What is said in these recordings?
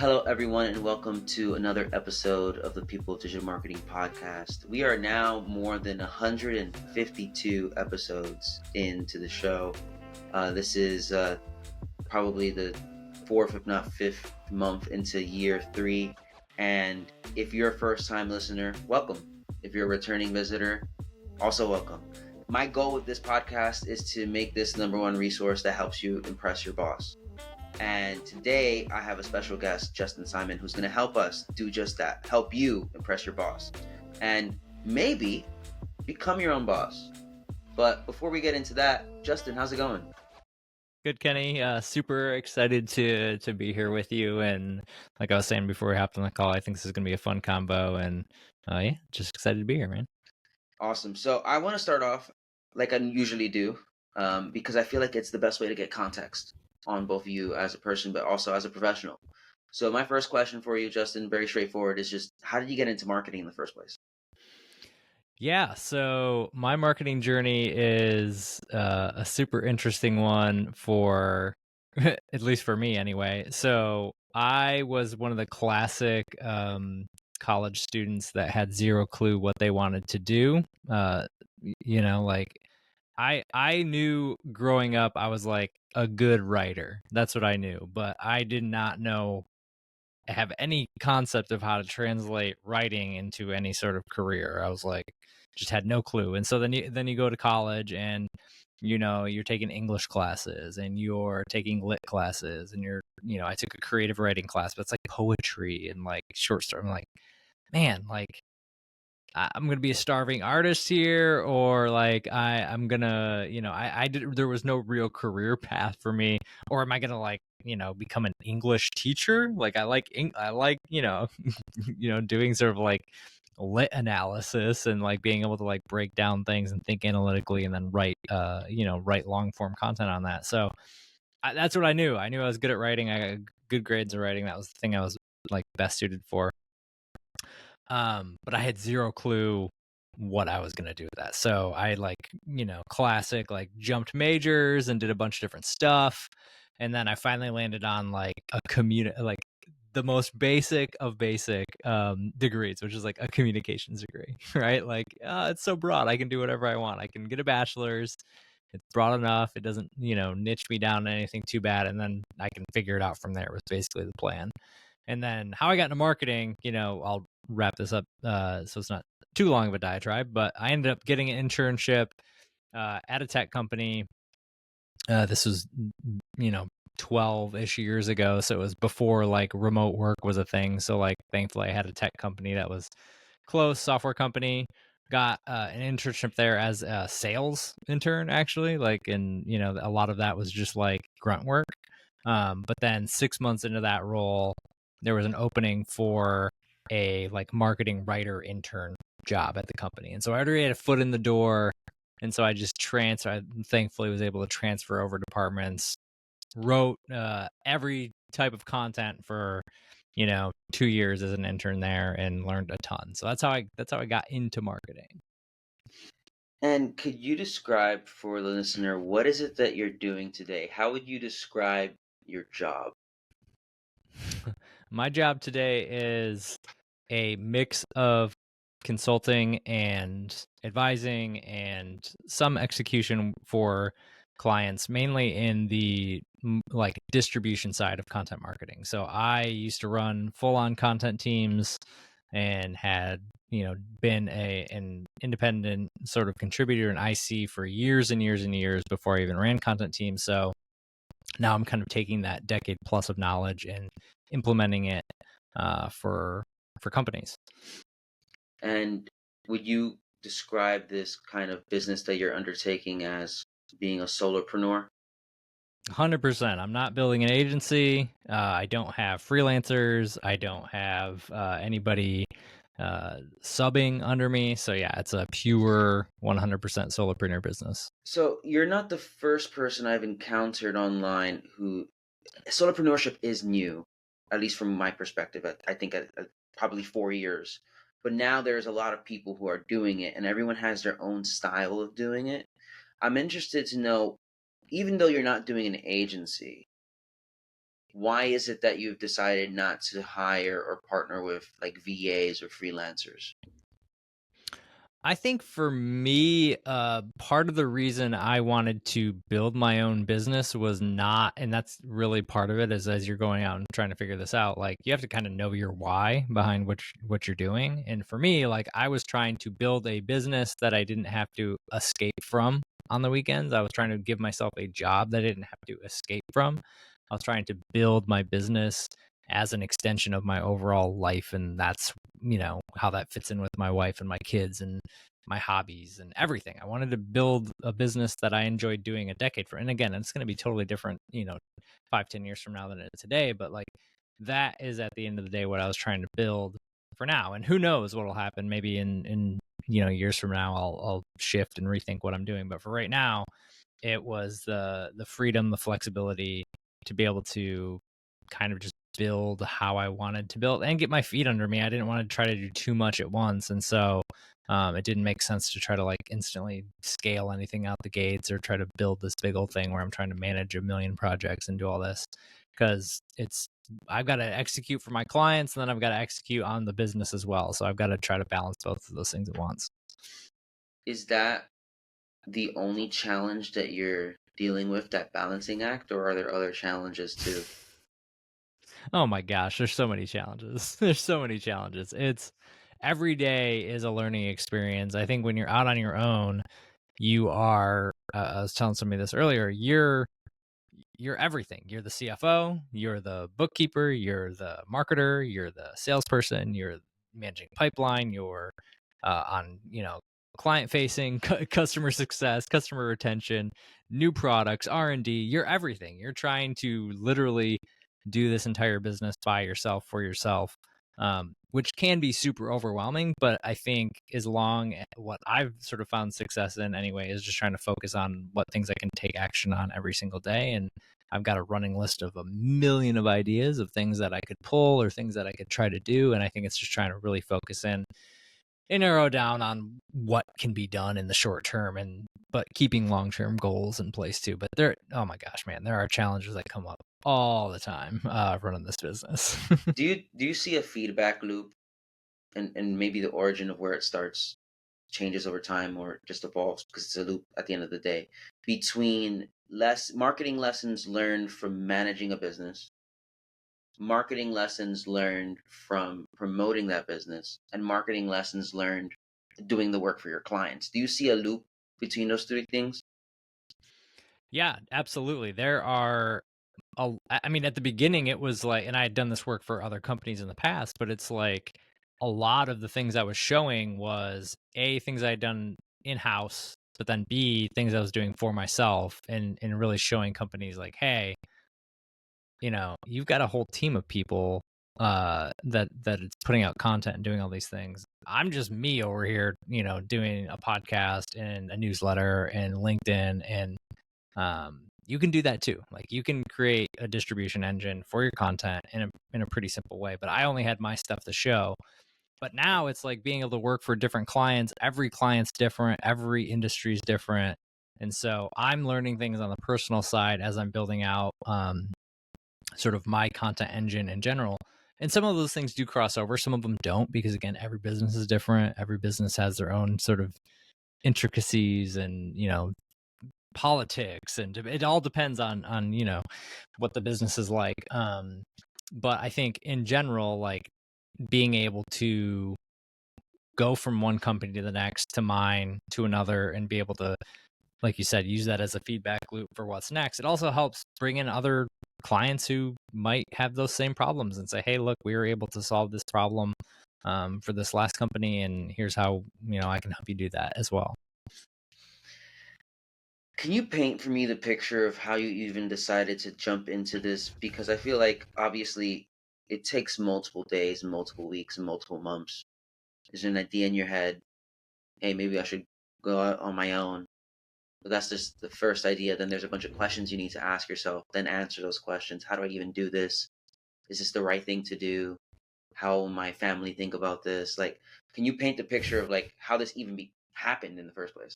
Hello, everyone, and welcome to another episode of the People of Digital Marketing podcast. We are now more than 152 episodes into the show. This is probably the fourth, if not fifth month into year 3. And if you're a first-time listener, welcome. If you're a returning visitor, also welcome. My goal with this podcast is to make this number one resource that helps you impress your boss. And today I have a special guest, Justin Simon, who's going to help us do just that, help you impress your boss and maybe become your own boss. But before we get into that, Justin, how's it going? Good, Kenny. Super excited to be here with you. And like I was saying before we hopped on the call, I think this is going to be a fun combo. And yeah, just excited to be here, man. Awesome. So I want to start off like I usually do because I feel like it's the best way to get context on both of you as a person, but also as a professional. So my first question for you, Justin, very straightforward, is just how did you get into marketing in the first place? Yeah, so my marketing journey is a super interesting one for, at least for me anyway. So I was one of the classic college students that had zero clue what they wanted to do. I knew growing up I was like a good writer. That's what I knew, but I did not have any concept of how to translate writing into any sort of career. I was like, just had no clue. And so then you go to college and you're taking English classes and you're taking lit classes and I took a creative writing class, but it's like poetry and like short story. I'm like, man, like I'm gonna be a starving artist here, or like I'm gonna, there was no real career path for me, or am I gonna like become an English teacher? Like I like doing sort of like lit analysis and like being able to like break down things and think analytically and then write long form content on that. So that's what I knew. I knew I was good at writing. I got good grades in writing. That was the thing I was like best suited for. But I had zero clue what I was going to do with that. So I classic, like jumped majors and did a bunch of different stuff. And then I finally landed on like like the most basic of basic degrees, which is like a communications degree, right? Like, it's so broad. I can do whatever I want. I can get a bachelor's. It's broad enough. It doesn't, niche me down to anything too bad. And then I can figure it out from there was basically the plan. And then how I got into marketing, I'll wrap this up so it's not too long of a diatribe, but I ended up getting an internship at a tech company. This was, 12-ish years ago. So it was before like remote work was a thing. So like thankfully I had a tech company that was close, software company. Got an internship there as a sales intern, actually. Like, and a lot of that was just like grunt work. But then 6 months into that role, there was an opening for a like marketing writer intern job at the company. And so I already had a foot in the door. And so I just I thankfully was able to transfer over departments, wrote every type of content for 2 years as an intern there and learned a ton. So that's how I got into marketing. And could you describe for the listener, what is it that you're doing today? How would you describe your job? My job today is a mix of consulting and advising and some execution for clients, mainly in the like distribution side of content marketing. So I used to run full-on content teams and had been an independent sort of contributor and IC for years and years and years before I even ran content teams. So now I'm kind of taking that decade plus of knowledge and implementing it for companies. And would you describe this kind of business that you're undertaking as being a solopreneur? 100%. I'm not building an agency. I don't have freelancers. I don't have anybody subbing under me. So yeah, it's a pure 100% solopreneur business. So you're not the first person I've encountered online who solopreneurship is new, at least from my perspective. I think at probably 4 years. But now there's a lot of people who are doing it, and everyone has their own style of doing it. I'm interested to know, even though you're not doing an agency, why is it that you've decided not to hire or partner with like VAs or freelancers? I think for me, part of the reason I wanted to build my own business was not, and that's really part of it, is as you're going out and trying to figure this out, like you have to kind of know your why behind what you're doing. And for me, like I was trying to build a business that I didn't have to escape from on the weekends. I was trying to give myself a job that I didn't have to escape from. I was trying to build my business as an extension of my overall life, and that's how that fits in with my wife and my kids and my hobbies and everything. I wanted to build a business that I enjoyed doing a decade for. And again, it's going to be totally different, 5-10 years from now than it is today. But like that is at the end of the day what I was trying to build for now. And who knows what will happen? Maybe in years from now, I'll shift and rethink what I'm doing. But for right now, it was the freedom, the flexibility to be able to kind of just build how I wanted to build and get my feet under me. I didn't want to try to do too much at once. And so it didn't make sense to try to like instantly scale anything out the gates or try to build this big old thing where I'm trying to manage a million projects and do all this, because I've got to execute for my clients and then I've got to execute on the business as well. So I've got to try to balance both of those things at once. Is that the only challenge that you're dealing with, that balancing act, or are there other challenges too? Oh my gosh, there's so many challenges. There's so many challenges. It's every day is a learning experience. I think when you're out on your own, you are I was telling somebody this earlier, you're everything. You're the CFO, you're the bookkeeper, you're the marketer, you're the salesperson, you're managing pipeline, you're on, client facing, customer success, customer retention, new products, R&D. You're everything. You're trying to literally do this entire business by yourself for yourself, which can be super overwhelming. But I think as long as what I've sort of found success in anyway is just trying to focus on what things I can take action on every single day. And I've got a running list of a million of ideas of things that I could pull or things that I could try to do. And I think it's just trying to really focus in and narrow down on what can be done in the short term, but keeping long-term goals in place too. But oh my gosh, man, there are challenges that come up all the time running this business. Do you see a feedback loop, and maybe the origin of where it starts changes over time or just evolves because it's a loop at the end of the day, between less marketing lessons learned from managing a business, marketing lessons learned from promoting that business, and marketing lessons learned doing the work for your clients? Do you see a loop between those three things? Yeah, absolutely. There are I mean, at the beginning, it was like, and I had done this work for other companies in the past, but it's like a lot of the things I was showing was A, things I had done in house, but then B, things I was doing for myself, and really showing companies like, hey, you've got a whole team of people that it's putting out content and doing all these things. I'm just me over here, doing a podcast and a newsletter and LinkedIn, and you can do that too. Like you can create a distribution engine for your content in a pretty simple way. But I only had my stuff to show. But now it's like being able to work for different clients. Every client's different. Every industry is different. And so I'm learning things on the personal side as I'm building out sort of my content engine in general. And some of those things do cross over. Some of them don't, because again, every business is different. Every business has their own sort of intricacies and, politics, and it all depends on what the business is like. But I think in general, like being able to go from one company to the next, to mine, to another, and be able to, like you said, use that as a feedback loop for what's next. It also helps bring in other clients who might have those same problems and say, hey, look, we were able to solve this problem for this last company, and here's how I can help you do that as well. Can you paint for me the picture of how you even decided to jump into this? Because I feel like obviously it takes multiple days and multiple weeks and multiple months. There's an idea in your head, hey, maybe I should go out on my own. But that's just the first idea. Then there's a bunch of questions you need to ask yourself, then answer those questions. How do I even do this? Is this the right thing to do? How will my family think about this? Like, can you paint the picture of like how this even happened in the first place?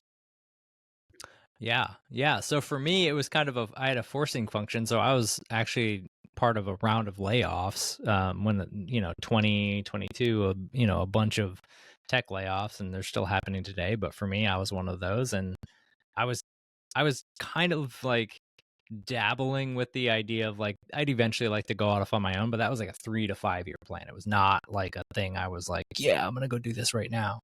Yeah. So for me, it was kind of I had a forcing function. So I was actually part of a round of layoffs when 2022, a bunch of tech layoffs, and they're still happening today. But for me, I was one of those, and I was kind of like dabbling with the idea of like I'd eventually like to go off on my own, but that was like a 3 to 5 year plan. It was not like a thing I was like, yeah, I'm gonna go do this right now.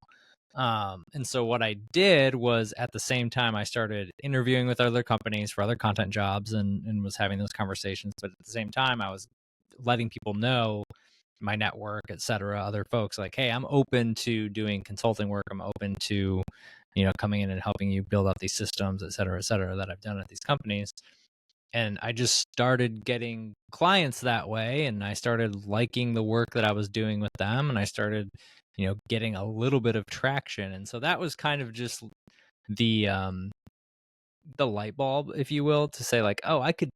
And so what I did was at the same time I started interviewing with other companies for other content jobs and was having those conversations. But at the same time, I was letting people know, my network, et cetera, other folks, like, hey, I'm open to doing consulting work. I'm open to, coming in and helping you build out these systems, et cetera, that I've done at these companies. And I just started getting clients that way, and I started liking the work that I was doing with them, and I started getting a little bit of traction. And so that was kind of just the light bulb, if you will, to say like, oh, I could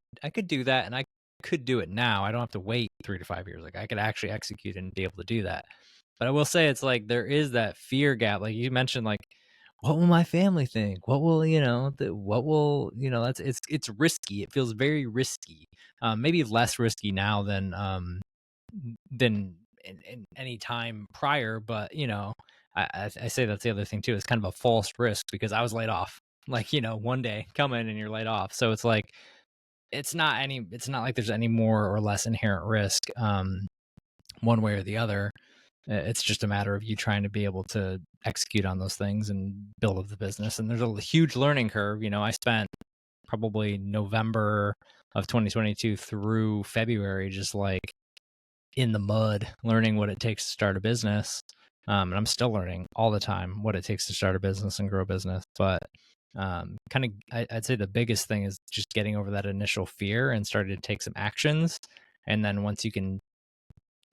do that, and I could do it now. I don't have to wait 3 to 5 years. Like I could actually execute and be able to do that. But I will say it's like there is that fear gap, like you mentioned, like, what will my family think? What will that's it's risky. It feels very risky. Maybe less risky now than in any time prior, but I say that's the other thing too. It's kind of a false risk because I was laid off. Like, one day come in and you're laid off. So it's like it's not like there's any more or less inherent risk one way or the other. It's just a matter of you trying to be able to execute on those things and build up the business. And there's a huge learning curve. I spent probably November of 2022 through February just like in the mud, learning what it takes to start a business. And I'm still learning all the time what it takes to start a business and grow a business. But I'd say the biggest thing is just getting over that initial fear and starting to take some actions. And then once you can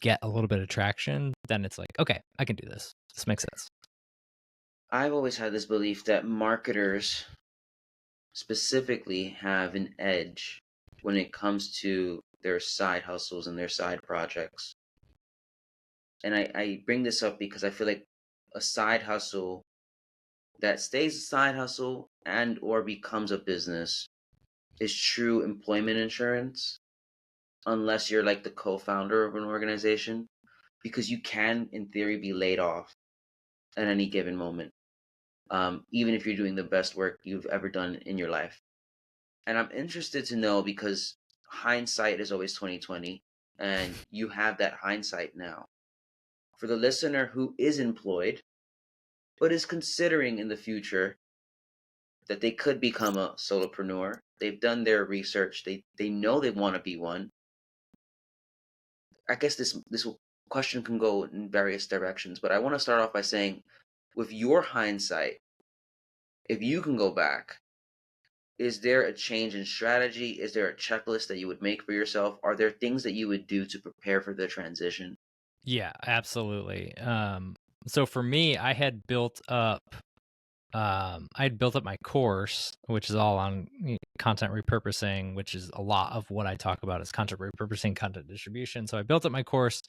get a little bit of traction, then it's like, okay, I can do this. This makes sense. I've always had this belief that marketers specifically have an edge when it comes to their side hustles and their side projects. And I bring this up because I feel like a side hustle that stays a side hustle and or becomes a business is true employment insurance, unless you're like the co-founder of an organization, because you can, in theory, be laid off at any given moment, even if you're doing the best work you've ever done in your life. And I'm interested to know, because hindsight is always 2020, and you have that hindsight now. For the listener who is employed, but is considering in the future that they could become a solopreneur, they've done their research, they know they want to be one. I guess this question can go in various directions, but I want to start off by saying, with your hindsight, if you can go back, is there a change in strategy? Is there a checklist that you would make for yourself? Are there things that you would do to prepare for the transition? Yeah, absolutely. So for me, I'd built up my course, which is all on content repurposing, which is a lot of what I talk about is content repurposing, content distribution. So I built up my course,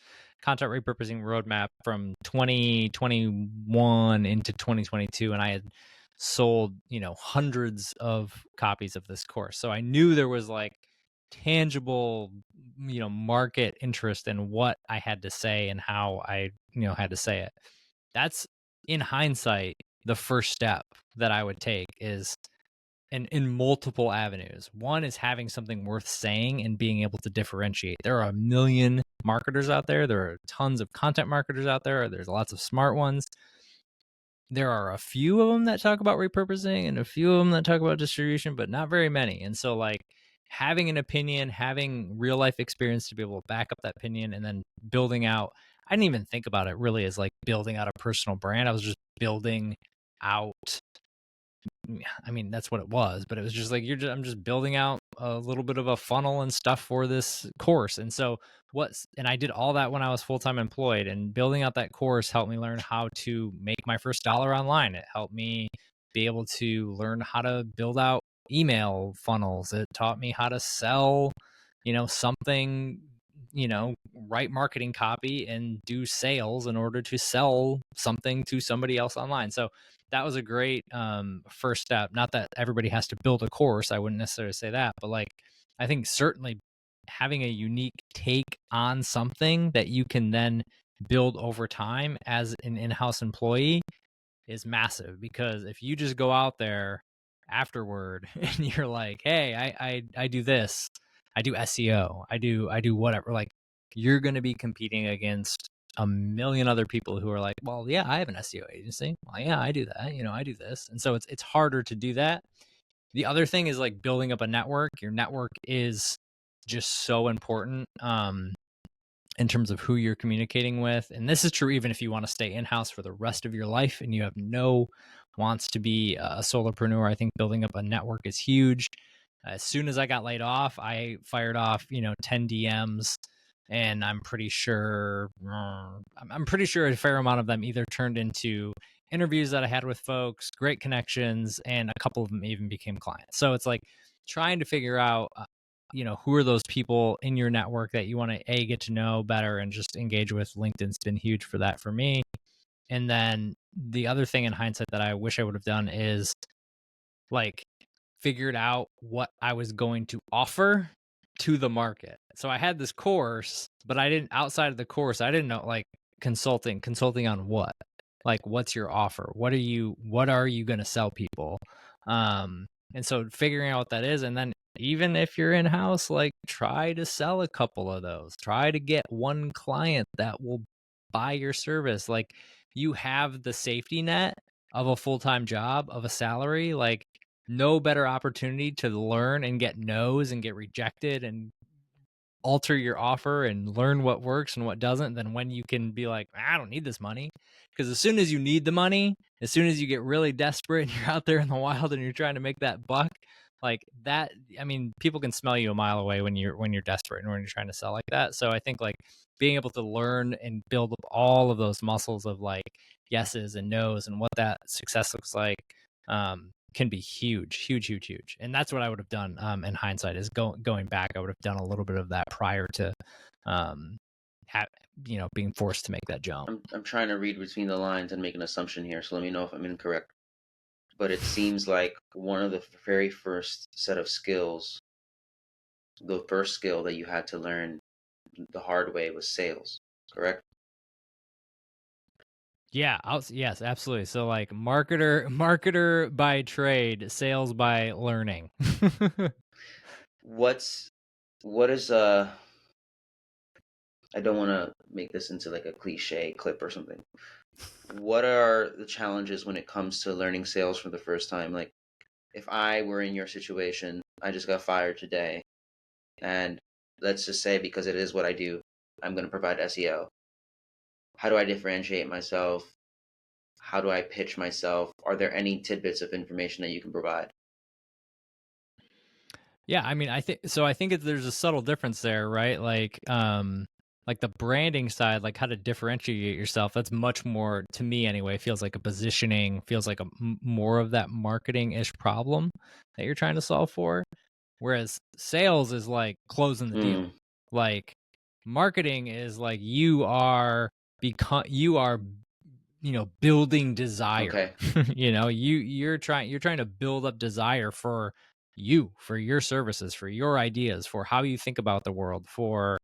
Content Repurposing Roadmap, from 2021 into 2022, and I had sold, hundreds of copies of this course. So I knew there was like tangible, market interest in what I had to say and how I, had to say it. That's, in hindsight, the first step that I would take is in multiple avenues. One is having something worth saying and being able to differentiate. There are a million marketers out there. There are tons of content marketers out there. There's lots of smart ones. There are a few of them that talk about repurposing and a few of them that talk about distribution, but not very many. And so like having an opinion, having real life experience to be able to back up that opinion, and then building out, I didn't even think about it really as like building out a personal brand. I was just building out, I mean, that's what it was, but it was just like, I'm just building out a little bit of a funnel and stuff for this course. And so and I did all that when I was full-time employed, and building out that course helped me learn how to make my first dollar online. It helped me be able to learn how to build out email funnels. It taught me how to sell, something, write marketing copy and do sales in order to sell something to somebody else online. So that was a great first step. Not that everybody has to build a course. I wouldn't necessarily say that, but like, I think certainly having a unique take on something that you can then build over time as an in-house employee is massive. Because if you just go out there afterward and you're like, hey, I do this, I do SEO, I do whatever, like, you're going to be competing against a million other people who are like, well, yeah, I have an SEO agency. Well, yeah, I do that. I do this. And so it's harder to do that. The other thing is like building up a network. Your network is just so important in terms of who you're communicating with. And this is true even if you want to stay in-house for the rest of your life and you have no wants to be a solopreneur. I think building up a network is huge. As soon as I got laid off, I fired off, 10 DMs, and I'm pretty sure a fair amount of them either turned into interviews that I had with folks, great connections, and a couple of them even became clients. So it's like trying to figure out, who are those people in your network that you want to get to know better and just engage with. LinkedIn's been huge for that for me. And then the other thing in hindsight that I wish I would have done is like figured out what I was going to offer to the market. So I had this course, but outside of the course, I didn't know, like, consulting on what? Like, what's your offer? What are you going to sell people? And so figuring out what that is, and then even if you're in-house, like, try to sell a couple of those. Try to get one client that will buy your service. Like, you have the safety net of a full-time job, of a salary. Like, no better opportunity to learn and get no's and get rejected and alter your offer and learn what works and what doesn't than when you can be like, I don't need this money. Because as soon as you need the money, as soon as you get really desperate and you're out there in the wild and you're trying to make that buck, like that, I mean, people can smell you a mile away when you're desperate and when you're trying to sell like that. So I think like being able to learn and build up all of those muscles of like yeses and nos and what that success looks like can be huge. And that's what I would have done in hindsight is going back. I would have done a little bit of that prior to being forced to make that jump. I'm trying to read between the lines and make an assumption here, so let me know if I'm incorrect. But it seems like one of the very first set of skills, the first skill that you had to learn the hard way was sales, correct? Yeah, yes, absolutely. So like marketer by trade, sales by learning. What is I don't want to make this into like a cliche clip or something. What are the challenges when it comes to learning sales for the first time? Like, if I were in your situation, I just got fired today, and let's just say because it is what I do, I'm going to provide SEO. How do I differentiate myself? How do I pitch myself? Are there any tidbits of information that you can provide? Yeah, I mean, I think there's a subtle difference there, right? Like the branding side, like how to differentiate yourself. That's much more, to me anyway, feels like a positioning, feels like more of that marketing-ish problem that you're trying to solve for. Whereas sales is like closing the deal. Like marketing is like you are building desire. Okay. You're trying to build up desire for your services, for your ideas, for how you think about the world, for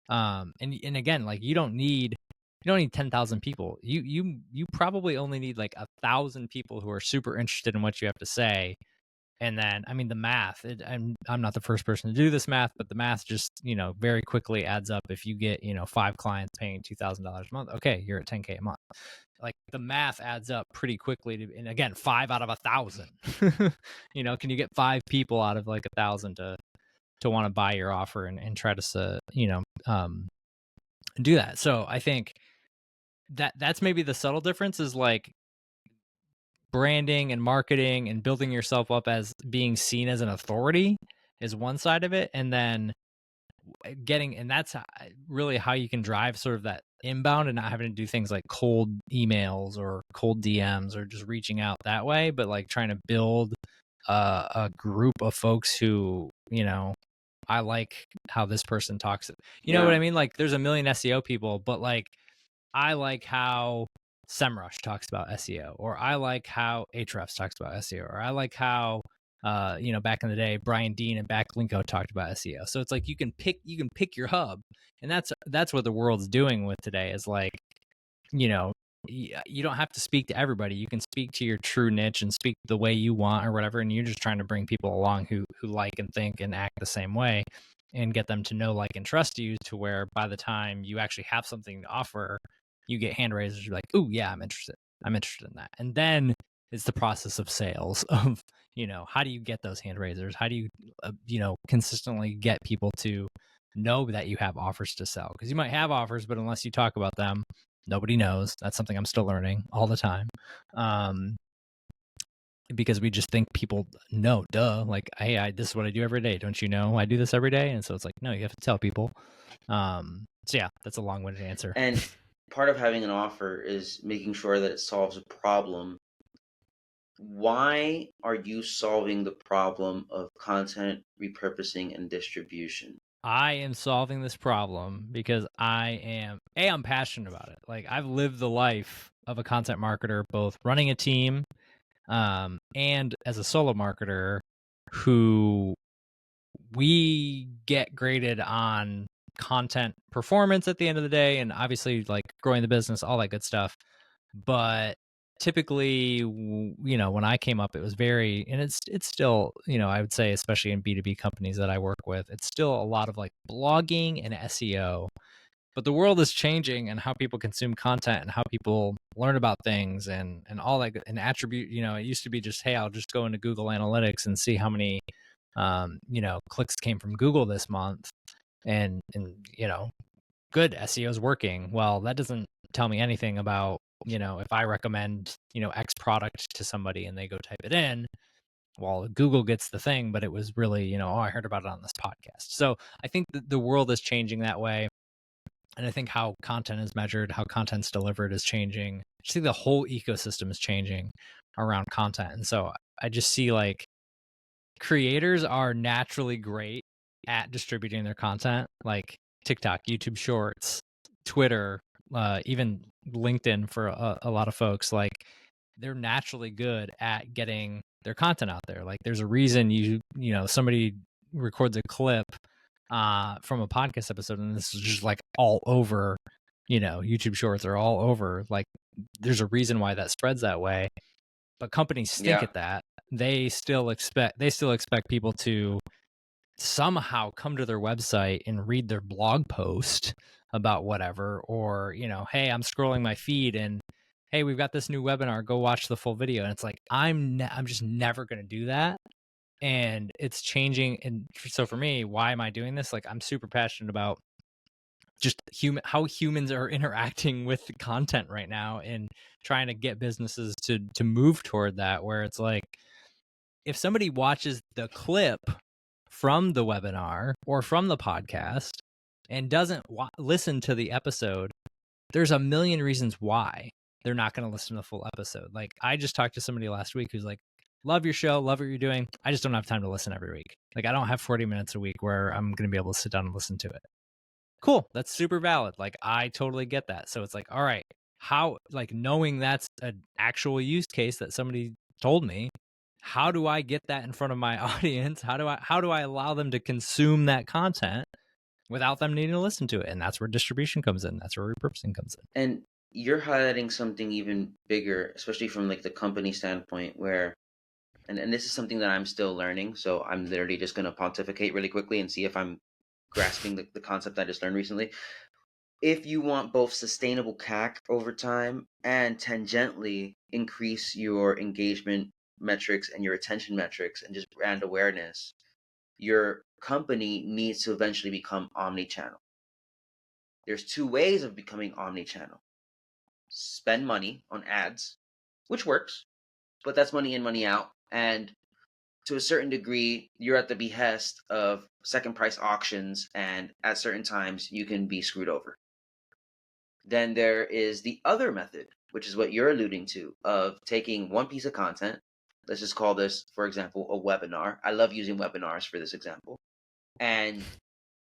and again, like you don't need 10,000 people. You probably only need like 1,000 people who are super interested in what you have to say. And then, I mean, the math, I'm not the first person to do this math, but the math just, very quickly adds up. If you get, 5 clients paying $2,000 a month, okay, you're at 10K a month. Like the math adds up pretty quickly. And again, 5 out of 1,000, can you get 5 people out of like 1,000 to want to buy your offer and try to, do that. So I think that's maybe the subtle difference is like, branding and marketing and building yourself up as being seen as an authority is one side of it. And then and that's really how you can drive sort of that inbound and not having to do things like cold emails or cold DMs or just reaching out that way, but like trying to build a group of folks who, I like how this person talks. You know what I mean? Like there's a million SEO people, but like, I like how SEMrush talks about SEO, or I like how Ahrefs talks about SEO, or I like how back in the day, Brian Dean and Backlinko talked about SEO. So it's like you can pick your hub, and that's what the world's doing with today. Is like, you don't have to speak to everybody. You can speak to your true niche and speak the way you want or whatever. And you're just trying to bring people along who like and think and act the same way, and get them to know, like, and trust you, to where by the time you actually have something to offer, you get hand raisers. You're like, oh yeah, I'm interested in that. And then it's the process of sales of, how do you get those hand raisers? How do you, consistently get people to know that you have offers to sell? Because you might have offers, but unless you talk about them, nobody knows. That's something I'm still learning all the time. Because we just think people know, like, hey, this is what I do every day. Don't you know I do this every day? And so it's like, no, you have to tell people. So yeah, that's a long-winded answer. And part of having an offer is making sure that it solves a problem. Why are you solving the problem of content repurposing and distribution? I am solving this problem because I'm passionate about it. Like, I've lived the life of a content marketer, both running a team and as a solo marketer, who we get graded on content performance at the end of the day, and obviously like growing the business, all that good stuff. But typically, when I came up, it was very, and it's still, I would say, especially in B2B companies that I work with, it's still a lot of like blogging and SEO. But the world is changing, and how people consume content and how people learn about things and all that, and attribute, it used to be just, hey, I'll just go into Google Analytics and see how many clicks came from Google this month, and good, SEO is working. Well, that doesn't tell me anything about, if I recommend, X product to somebody and they go type it in, well, Google gets the thing, but it was really, oh, I heard about it on this podcast. So I think that the world is changing that way. And I think how content is measured, how content's delivered is changing. I see the whole ecosystem is changing around content. And so I just see, like, creators are naturally great at distributing their content, like TikTok, YouTube Shorts, Twitter, even LinkedIn for a lot of folks. Like, they're naturally good at getting their content out there. Like, there's a reason somebody records a clip from a podcast episode, and this is just like all over, YouTube Shorts are all over. Like, there's a reason why that spreads that way. But companies stink at that. They still expect people to somehow come to their website and read their blog post about whatever, or, hey, I'm scrolling my feed and, hey, we've got this new webinar, go watch the full video. And it's like, I'm just never going to do that. And it's changing. And so for me, why am I doing this? Like, I'm super passionate about just how humans are interacting with the content right now, and trying to get businesses to move toward that, where it's like, if somebody watches the clip from the webinar or from the podcast and doesn't listen to the episode, there's a million reasons why they're not going to listen to the full episode. Like, I just talked to somebody last week who's like, love your show, love what you're doing. I just don't have time to listen every week. Like, I don't have 40 minutes a week where I'm going to be able to sit down and listen to it. Cool. That's super valid. Like, I totally get that. So it's like, all right, how, like, knowing that's an actual use case that somebody told me, how do I get that in front of my audience? How do I allow them to consume that content without them needing to listen to it? And that's where distribution comes in. That's where repurposing comes in. And you're highlighting something even bigger, especially from like the company standpoint, where, and this is something that I'm still learning. So I'm literally just going to pontificate really quickly and see if I'm grasping the concept I just learned recently. If you want both sustainable CAC over time and tangentially increase your engagement metrics and your attention metrics and just brand awareness, your company needs to eventually become omni-channel. There's two ways of becoming omni-channel. Spend money on ads, which works, but that's money in, money out. And to a certain degree, you're at the behest of second price auctions, and at certain times you can be screwed over. Then there is the other method, which is what you're alluding to, of taking one piece of content. Let's just call this, for example, a webinar. I love using webinars for this example. And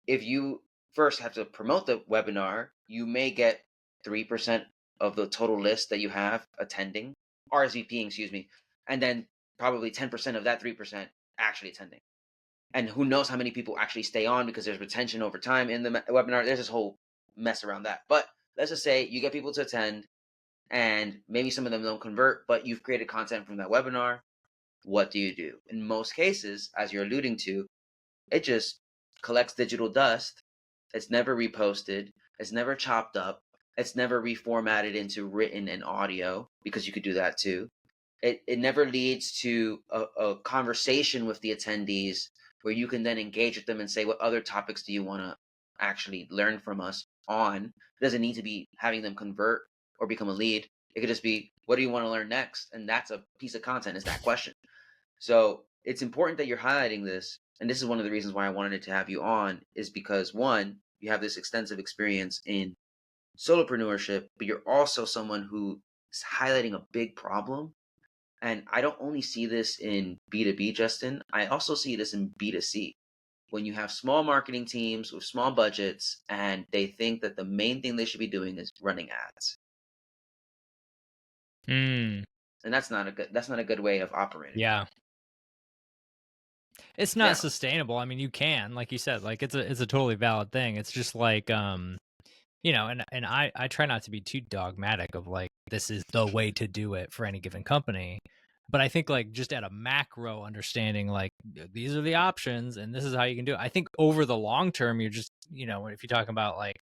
if you first have to promote the webinar, you may get 3% of the total list that you have attending, RSVPing, and then probably 10% of that 3% actually attending. And who knows how many people actually stay on, because there's retention over time in the webinar. There's this whole mess around that. But let's just say you get people to attend and maybe some of them don't convert, but you've created content from that webinar. What do you do? In most cases, as you're alluding to, it just collects digital dust. It's never reposted. It's never chopped up. It's never reformatted into written and audio, because you could do that too. It never leads to a conversation with the attendees where you can then engage with them and say, what other topics do you want to actually learn from us on? It doesn't need to be having them convert or become a lead. It could just be, what do you want to learn next? And that's a piece of content, is that question. So it's important that you're highlighting this. And this is one of the reasons why I wanted to have you on, is because, one, you have this extensive experience in solopreneurship, but you're also someone who is highlighting a big problem. And I don't only see this in B2B, Justin. I also see this in B2C. When you have small marketing teams with small budgets and they think that the main thing they should be doing is running ads. And that's not a good way of operating. Yeah. It's not sustainable. I mean, you can, like you said, like it's a totally valid thing. It's just like, you know, and I try not to be too dogmatic of like, this is the way to do it for any given company. But I think like just at a macro understanding, like these are the options and this is how you can do it. I think over the long term, you're just, you know, if you're talking about like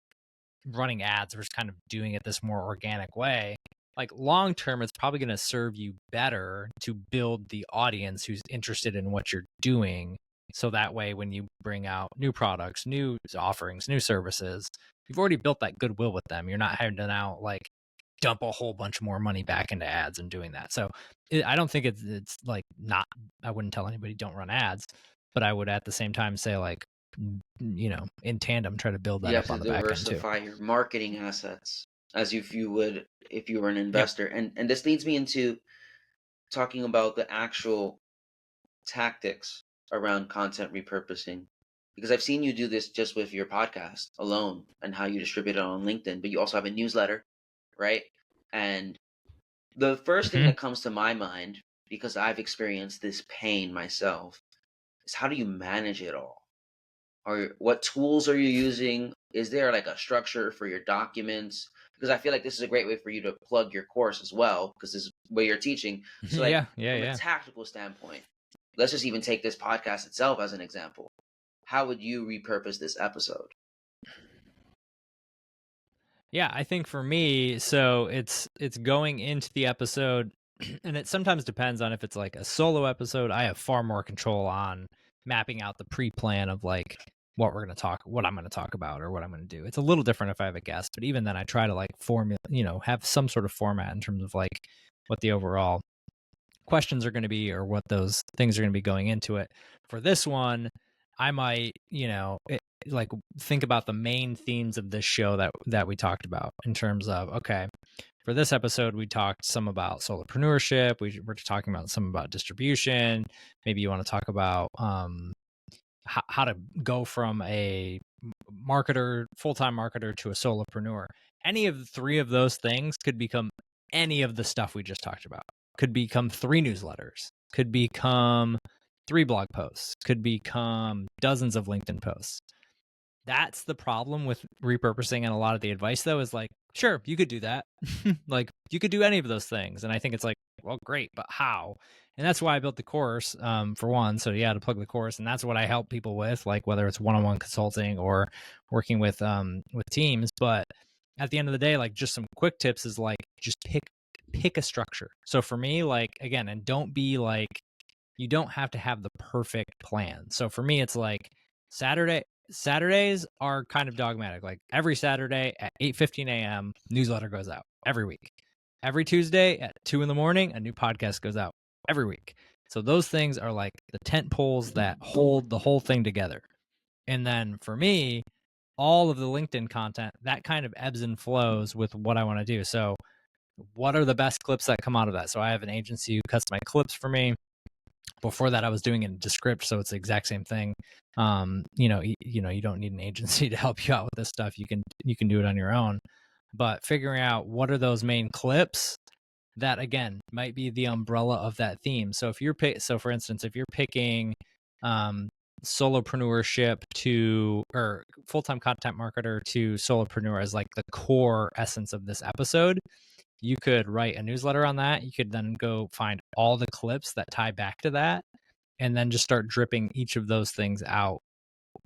running ads versus kind of doing it this more organic way, like long term, it's probably going to serve you better to build the audience who's interested in what you're doing. So that way, when you bring out new products, new offerings, new services, you've already built that goodwill with them. You're not having to now like dump a whole bunch more money back into ads and doing that. So I don't think it's like not, I wouldn't tell anybody don't run ads, but I would at the same time say like, you know, in tandem, try to build that up on the back end too. Diversify your marketing assets as if you would if you were an investor. Yep. And this leads me into talking about the actual tactics around content repurposing, because I've seen you do this just with your podcast alone and how you distribute it on LinkedIn, but you also have a newsletter, right? And the first thing that comes to my mind, because I've experienced this pain myself, is how do you manage it all? Or what tools are you using? Is there like a structure for your documents? Because I feel like this is a great way for you to plug your course as well, because this is where you're teaching. So like from a tactical standpoint, let's just even take this podcast itself as an example. How would you repurpose this episode? Yeah, I think for me, so it's going into the episode, and it sometimes depends on if it's like a solo episode. I have far more control on mapping out the pre-plan of like what I'm going to talk about or what I'm going to do. It's a little different if I have a guest, but even then I try to like have some sort of format in terms of like what the overall questions are going to be or what those things are going to be going into it. For this one, I might, like think about the main themes of this show that we talked about in terms of, okay, for this episode, we talked some about solopreneurship. We're talking about some about distribution. Maybe you want to talk about how to go from a full-time marketer to a solopreneur. Any of the three of those things could become any of the stuff we just talked about. Could become 3 newsletters, could become 3 blog posts, could become dozens of LinkedIn posts. That's the problem with repurposing. And a lot of the advice though is like, sure, you could do that. Like you could do any of those things. And I think it's like, well, great, but how? And that's why I built the course, for one. So yeah, to plug the course. And that's what I help people with, like whether it's one-on-one consulting or working with teams. But at the end of the day, like just some quick tips is like, just pick a structure. So for me, like, again, and don't be like, you don't have to have the perfect plan. So for me, it's like Saturdays are kind of dogmatic. Like every Saturday at 8:15 a.m. newsletter goes out every week. Every Tuesday at 2 a.m, a new podcast goes out every week. So those things are like the tent poles that hold the whole thing together. And then for me, all of the LinkedIn content, that kind of ebbs and flows with what I want to do. So what are the best clips that come out of that? So I have an agency who cuts my clips for me. Before that, I was doing it in Descript, so it's the exact same thing. You don't need an agency to help you out with this stuff. You can do it on your own. But figuring out what are those main clips that again might be the umbrella of that theme. So if you're for instance, if you're picking solopreneurship or full-time content marketer to solopreneur as like the core essence of this episode, you could write a newsletter on that. You could then go find all the clips that tie back to that, and then just start dripping each of those things out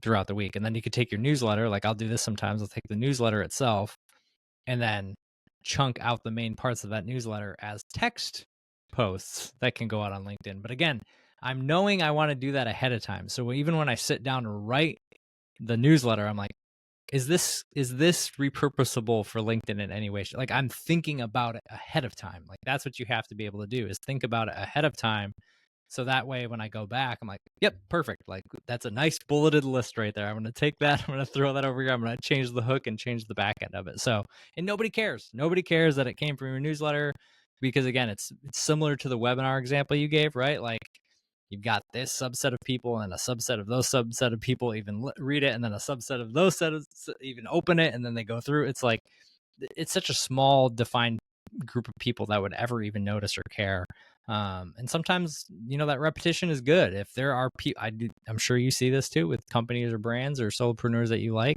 throughout the week. And then you could take your newsletter, like I'll do this sometimes, I'll take the newsletter itself and then chunk out the main parts of that newsletter as text posts that can go out on LinkedIn. But again, I'm knowing I want to do that ahead of time. So even when I sit down to write the newsletter, I'm like, is this repurposable for LinkedIn in any way? Like I'm thinking about it ahead of time. Like that's what you have to be able to do, is think about it ahead of time. So that way, when I go back, I'm like, yep, perfect. Like that's a nice bulleted list right there. I'm going to take that. I'm going to throw that over here. I'm going to change the hook and change the back end of it. So, and nobody cares. Nobody cares that it came from your newsletter, because again, it's similar to the webinar example you gave, right? Like you've got this subset of people and a subset of those subset of people even read it, and then a subset of those even open it, and then they go through. It's like, it's such a small defined group of people that would ever even notice or care. And sometimes, that repetition is good. If there are people, I'm sure you see this too with companies or brands or solopreneurs that you like.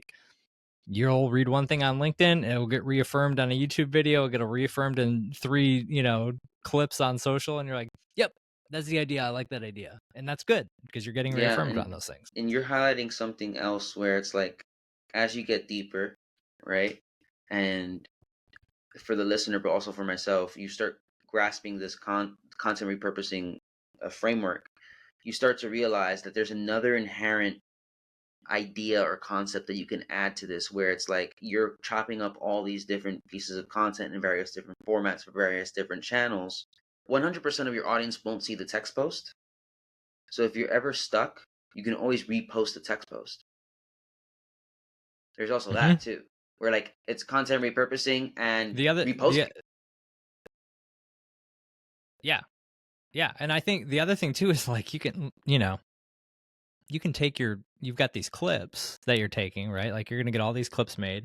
You'll read one thing on LinkedIn, it'll get reaffirmed on a YouTube video, it'll get reaffirmed in 3, clips on social, and you're like, yep, that's the idea. I like that idea. And that's good because you're getting reaffirmed on those things. And you're highlighting something else where it's like, as you get deeper, right? And for the listener, but also for myself, you start grasping this content repurposing framework. You start to realize that there's another inherent idea or concept that you can add to this, where it's like you're chopping up all these different pieces of content in various different formats for various different channels. 100% of your audience won't see the text post. So if you're ever stuck, you can always repost the text post. There's also that too, where like it's content repurposing and reposting. Yeah. And I think the other thing too is like you can take you've got these clips that you're taking, right? Like you're going to get all these clips made.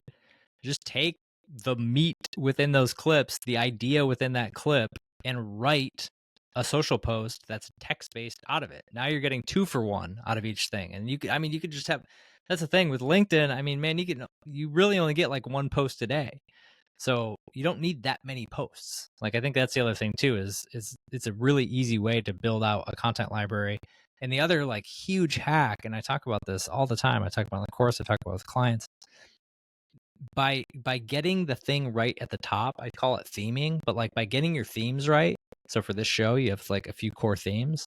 Just take the meat within those clips, the idea within that clip, and write a social post that's text-based out of it. Now you're getting 2 for 1 out of each thing. And you could just have, that's the thing with LinkedIn. I mean, man, you really only get like 1 post a day. So you don't need that many posts. Like, I think that's the other thing too, is it's a really easy way to build out a content library. And the other like huge hack, and I talk about this all the time, I talk about it in the course, I talk about it with clients, by getting the thing right at the top, I call it theming, but like by getting your themes right. So for this show, you have like a few core themes,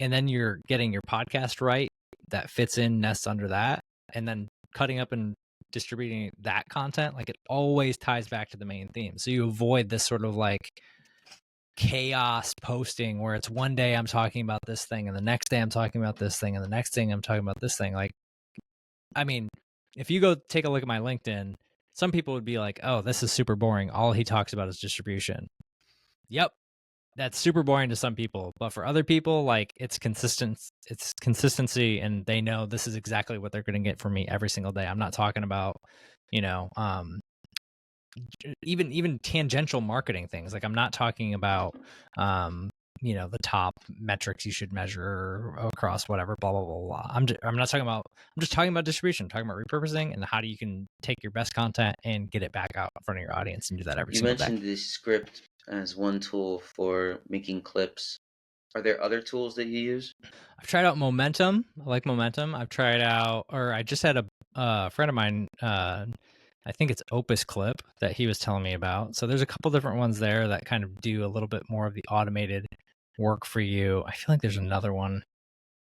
and then you're getting your podcast right that fits in, nests under that, and then cutting up and distributing that content, like it always ties back to the main theme. So you avoid this sort of like chaos posting where it's one day I'm talking about this thing and the next day I'm talking about this thing and the next thing I'm talking about this thing. Like, I mean, if you go take a look at my LinkedIn, some people would be like, oh, this is super boring. All he talks about is distribution. Yep. That's super boring to some people, but for other people, like it's consistency, and they know this is exactly what they're going to get from me every single day. I'm not talking about, even tangential marketing things. Like I'm not talking about, the top metrics you should measure across whatever, blah, blah, blah, blah. I'm just talking about distribution. I'm talking about repurposing and how you can take your best content and get it back out in front of your audience and do that every single day. You mentioned the script as one tool for making clips. Are there other tools that you use? I've tried out Momentum. I like Momentum. I just had a friend of mine, I think it's Opus Clip, that he was telling me about. So there's a couple different ones there that kind of do a little bit more of the automated work for you. I feel like there's another one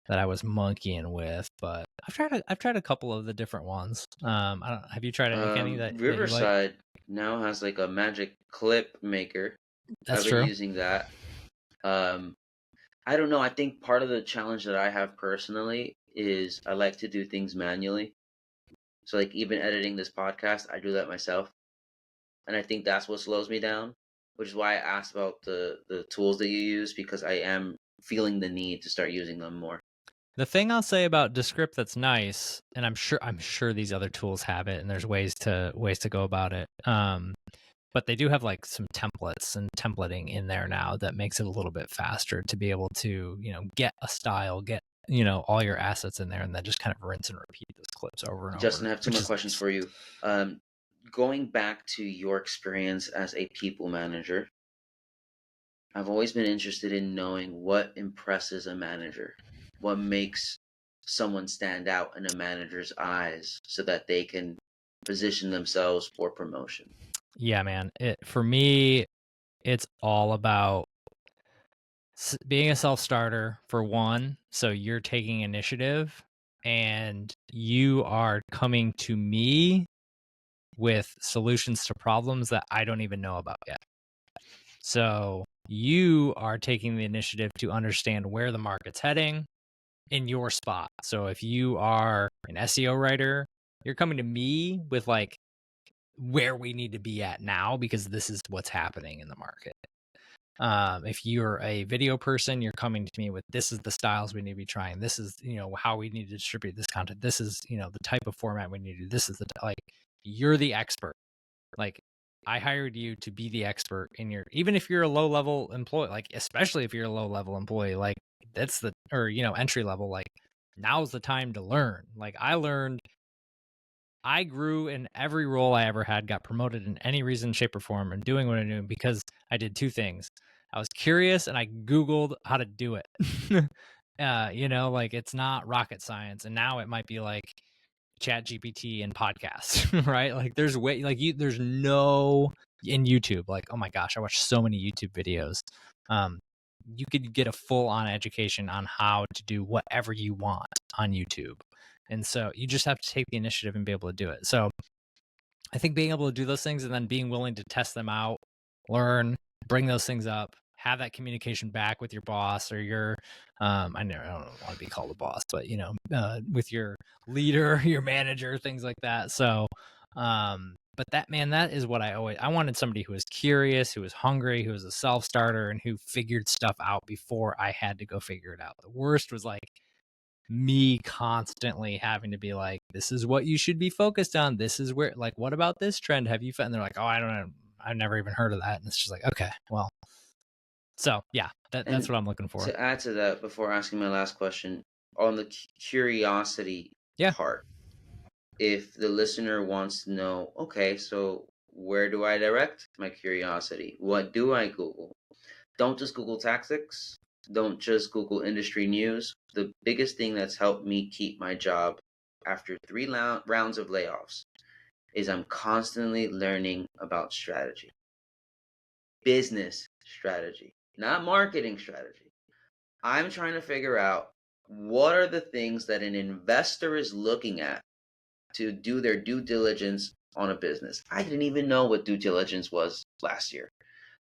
that I was monkeying with, but I've tried a couple of the different ones. Have you tried any that Riverside that you like? now has like a magic clip maker. That's I've been using that. I don't know. I think part of the challenge that I have personally is I like to do things manually. So like even editing this podcast, I do that myself. And I think that's what slows me down, which is why I asked about the tools that you use, because I am feeling the need to start using them more. The thing I'll say about Descript that's nice, and I'm sure these other tools have it, and there's ways to go about it. but they do have like some templates and templating in there now that makes it a little bit faster to be able to, get a style, get, all your assets in there, and then just kind of rinse and repeat those clips over and Justin, over. I have two more questions for you. Going back to your experience as a people manager, I've always been interested in knowing what impresses a manager, what makes someone stand out in a manager's eyes so that they can position themselves for promotion. Yeah, man. For me, it's all about being a self-starter for one. So you're taking initiative and you are coming to me with solutions to problems that I don't even know about yet. So you are taking the initiative to understand where the market's heading in your spot. So if you are an SEO writer, you're coming to me with like where we need to be at now because this is what's happening in the market. If you're a video person, you're coming to me with this is the styles we need to be trying. This is, how we need to distribute this content. This is, the type of format we need to do. This is you're the expert. Like I hired you to be the expert in even if you're a low level employee, like especially if you're a low level employee, like that's entry level, like now's the time to learn. Like I grew in every role I ever had, got promoted in any reason, shape, or form, and doing what I'm doing because I did two things. I was curious and I Googled how to do it. Like it's not rocket science. And now it might be like Chat GPT and podcasts, right? Like there's there's no in YouTube. Like, oh my gosh, I watched so many YouTube videos. You could get a full on education on how to do whatever you want on YouTube. And so you just have to take the initiative and be able to do it. So I think being able to do those things and then being willing to test them out, learn, bring those things up, have that communication back with your boss or your, I don't want to be called a boss, but with your leader, your manager, things like that. So, but that is what I wanted somebody who was curious, who was hungry, who was a self-starter and who figured stuff out before I had to go figure it out. The worst was like me constantly having to be like, this is what you should be focused on. This is where, like, what about this trend? Have you found? And they're like, oh, I don't know. I've never even heard of that. And it's just like, okay, well, so yeah, that's what I'm looking for. To add to that, before asking my last question, on the curiosity part, if the listener wants to know, okay, so where do I direct my curiosity? What do I Google? Don't just Google tactics. Don't just Google industry news. The biggest thing that's helped me keep my job after 3 rounds of layoffs is I'm constantly learning about strategy. Business strategy, not marketing strategy. I'm trying to figure out what are the things that an investor is looking at to do their due diligence on a business. I didn't even know what due diligence was last year.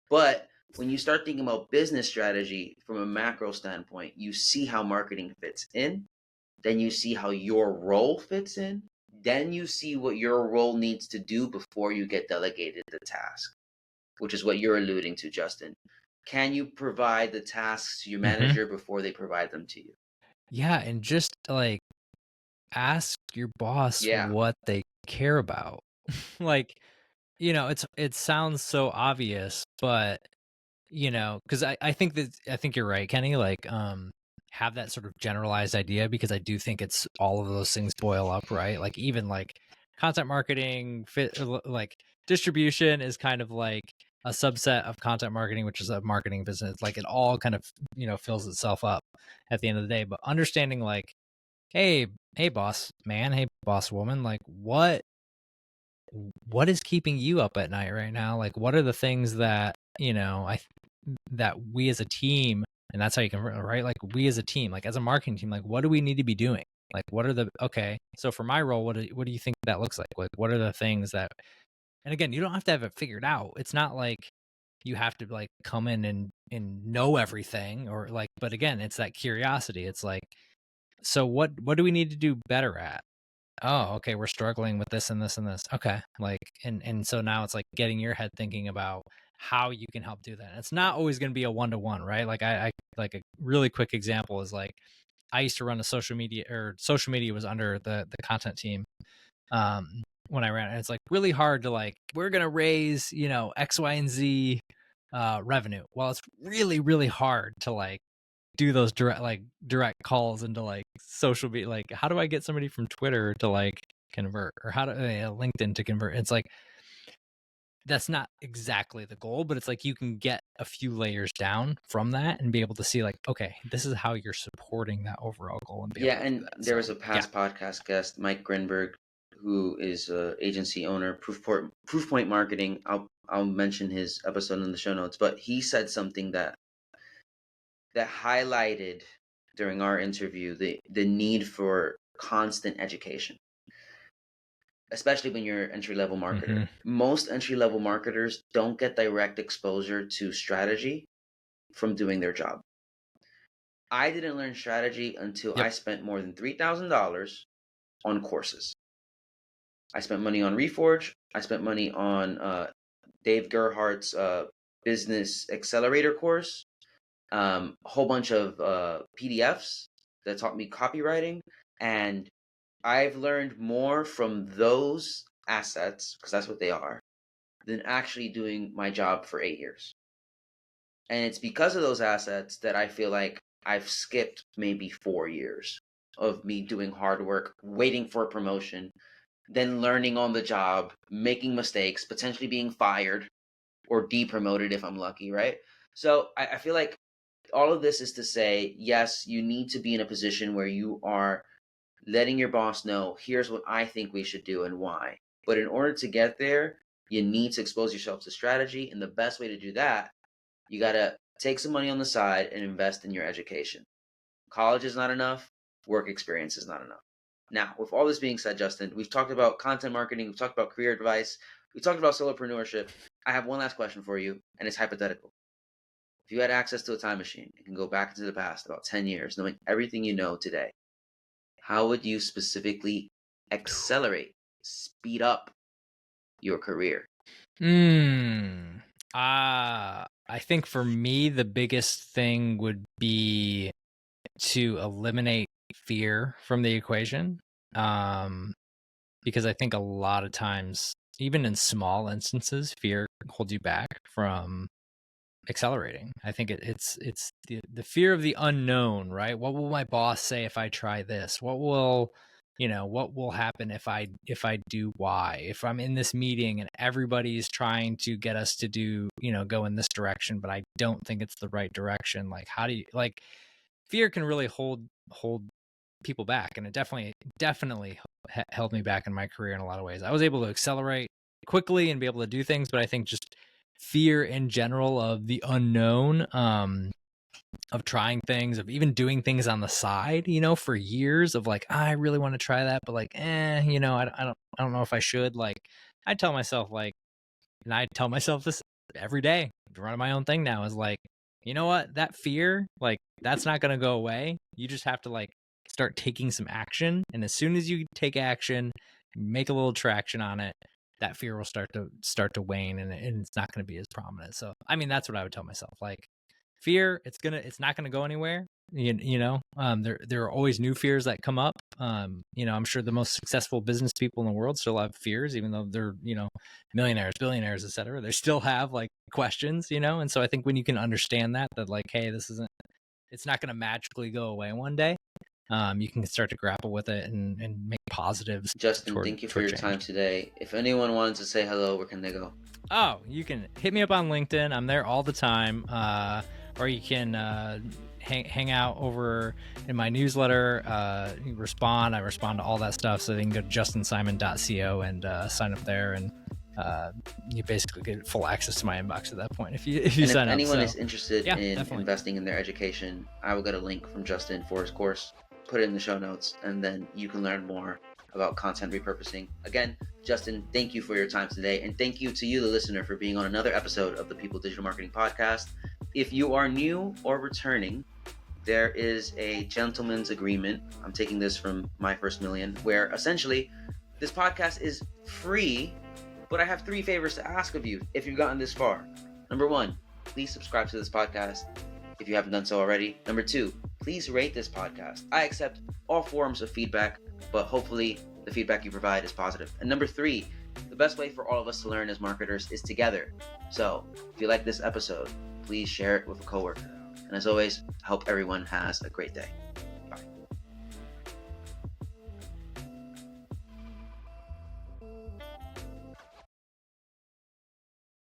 But when you start thinking about business strategy from a macro standpoint, you see how marketing fits in. Then you see how your role fits in. Then you see what your role needs to do before you get delegated the task, which is what you're alluding to, Justin. Can you provide the tasks to your manager before they provide them to you? Yeah, and just like ask your boss what they care about. Like, it sounds so obvious, but because I think you're right, Kenny. Like, have that sort of generalized idea because I do think it's all of those things boil up, right? Like even like content marketing, like distribution is kind of like a subset of content marketing, which is a marketing business. Like it all kind of fills itself up at the end of the day. But understanding like, hey boss man, hey boss woman, like what is keeping you up at night right now? Like what are the things that that we as a team, and that's how you can, right? Like we as a team, like as a marketing team, like what do we need to be doing? Like what are so for my role, what do you think that looks like? Like what are the things that, and again, you don't have to have it figured out. It's not like you have to like come in and know everything or like, but again, it's that curiosity. It's like, so what do we need to do better at? Oh, okay, we're struggling with this and this and this. Okay. Like, and so now it's like getting your head thinking about how you can help do that. And it's not always going to be a one-to-one, right? Like I like a really quick example is like, I used to run a social media was under the content team. when I ran it. It's like really hard to like, we're going to raise, you know, X, Y, and Z revenue. Well, it's really, really hard to like do those direct calls into like social media. Like, how do I get somebody from Twitter to like convert, or how to LinkedIn to convert? It's like, that's not exactly the goal, but it's like you can get a few layers down from that and be able to see like, okay, this is how you're supporting that overall goal. And be able to do that. There was a past podcast guest, Mike Grinberg, who is an agency owner, Proofpoint Marketing. I'll mention his episode in the show notes, but he said something that highlighted during our interview the need for constant education, especially when you're an entry-level marketer. Most entry-level marketers don't get direct exposure to strategy from doing their job. I didn't learn strategy until I spent more than $3,000 on courses. I spent money on Reforge. I spent money on Dave Gerhardt's Business Accelerator course, a whole bunch of PDFs that taught me copywriting. And I've learned more from those assets, because that's what they are, than actually doing my job for 8 years. And it's because of those assets that I feel like I've skipped maybe 4 years of me doing hard work, waiting for a promotion, then learning on the job, making mistakes, potentially being fired or depromoted if I'm lucky, right? So I feel like all of this is to say, yes, you need to be in a position where you are letting your boss know, here's what I think we should do and why. But in order to get there, you need to expose yourself to strategy. And the best way to do that, you got to take some money on the side and invest in your education. College is not enough. Work experience is not enough. Now, with all this being said, Justin, we've talked about content marketing. We've talked about career advice. We talked about solopreneurship. I have one last question for you, and it's hypothetical. If you had access to a time machine and can go back into the past about 10 years, knowing everything you know today, how would you specifically accelerate, speed up your career? I think for me, the biggest thing would be to eliminate fear from the equation. Because I think a lot of times, even in small instances, fear holds you back from accelerating. I think it's the fear of the unknown, right? What will my boss say if I try this? What will happen if I do Y? If I'm in this meeting and everybody's trying to get us to do, go in this direction, but I don't think it's the right direction. Like, how do you, like, fear can really hold people back. And it definitely held me back in my career in a lot of ways. I was able to accelerate quickly and be able to do things, but I think just fear in general of the unknown, of trying things, of even doing things on the side, for years, of like, I really want to try that, but like, I don't know if I should. Like, I tell myself this every day, running my own thing now, is like, you know what, that fear, like, that's not going to go away. You just have to like start taking some action. And as soon as you take action, make a little traction on it, that fear will start to wane, and it's not going to be as prominent. So, I mean, that's what I would tell myself. Like, fear, it's not going to go anywhere. There are always new fears that come up. I'm sure the most successful business people in the world still have fears, even though they're, millionaires, billionaires, etc. They still have like questions, and so I think when you can understand that like, hey, it's not going to magically go away one day. You can start to grapple with it and make positives. Justin, thank you for your time today. If anyone wanted to say hello, where can they go? Oh, you can hit me up on LinkedIn. I'm there all the time. Or you can hang out over in my newsletter. I respond to all that stuff. So they can go to justinsimon.co and sign up there, and you basically get full access to my inbox at that point if you sign up. If anyone is interested in investing in their education, I will get a link from Justin for his course, put it in the show notes, and then you can learn more about content repurposing. Again, Justin, thank you for your time today, and thank you to you, the listener, for being on another episode of the People Digital Marketing Podcast. If you are new or returning, there is a gentleman's agreement. I'm taking this from My First Million, where essentially this podcast is free, but I have 3 favors to ask of you if you've gotten this far. Number 1, please subscribe to this podcast if you haven't done so already. Number 2, please rate this podcast. I accept all forms of feedback, but hopefully the feedback you provide is positive. And number 3, the best way for all of us to learn as marketers is together. So if you like this episode, please share it with a coworker. And as always, I hope everyone has a great day.